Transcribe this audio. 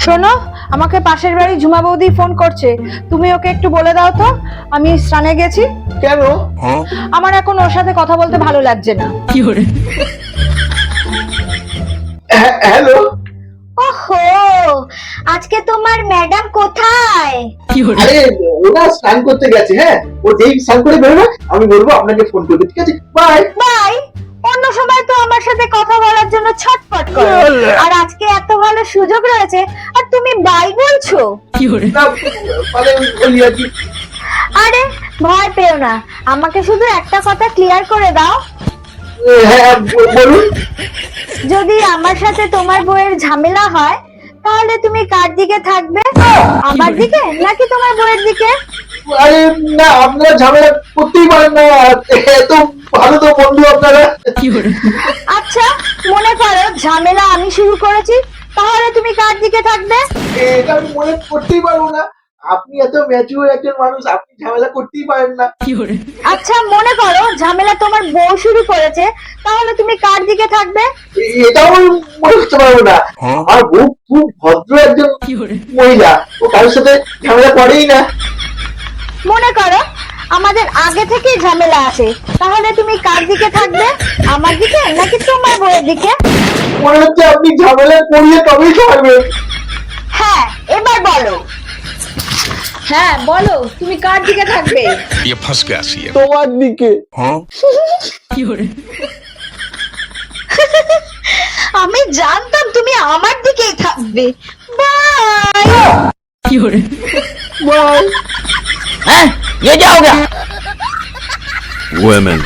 শোনো, আমাকে পাশের বাড়ি ঝুমা বৌদি ফোন করছে, তুমি ওকে একটু বলে দাও তো আমি স্নানে গেছি। কেন? আমার এখন ওর সাথে কথা বলতে ভালো লাগছে না। হ্যালো। ওহো, আজকে তোমার ম্যাডাম কোথায়? আরে ওরা স্নান করতে গেছে। হ্যাঁ, ও যেই স্নান করে বেরোবে আমি বলবো আপনাকে ফোন করবে। ঠিক আছে, বাই। বাই। অন্য সময় তো আমার সাথে কথা বলার জন্য ছটফট করো, আর আজকে এত ভালো সুযোগ রয়েছে আর তুমি বাই বলছো? মানে বলি আর কি। আরে ভয় পেও না, আমাকে শুধু একটা কথা ক্লিয়ার করে দাও। হ্যাঁ বলুন। যদি আমার সাথে তোমার বউয়ের ঝামেলা হয় তাহলে তুমি কার দিকে থাকবে? আমার দিকে নাকি তোমার বউয়ের দিকে? আরে না, আপনারা ঝামেলা করতেই পারেন না, এত ভালো তো বন্ধু আপনারা। আচ্ছা, মনে করো ঝামেলা আমি শুরু করেছি, তাহলে তুমি কার দিকে থাকবে? এটা আমি মনে করতেই পারবো না। আপনি এত ম্যাচিউর একজন মানুষ, আপনি ঝামেলা করতেই পারেন না। আচ্ছা, মনে করো ঝামেলা তোমার বউ শুরু করেছে, তাহলে তুমি কার দিকে থাকবে? এটাও আমি মনে করতে পারবো না। আমার বউ খুব ভদ্র একজন মহিলা, ও কারোর সাথে ঝামেলা করেই না। মনে করো আমাদের আগে থেকেই ঝামেলা আছে, তাহলে তুমি কার দিকে থাকবে? আমার দিকে নাকি তোমার বউয়ের দিকে? মনে হচ্ছে আপনি ঝামেলা করিয়ে তবেই ছাড়বেন। হ্যাঁ, এবার বলো। হ্যাঁ বলো, তুমি কার দিকে থাকবে? ये फंस गया सी है। তোমার দিকে। আমি জানতাম তুমি আমার দিকেই থাকবে। বাই। বাই। ये क्या हो गया? Women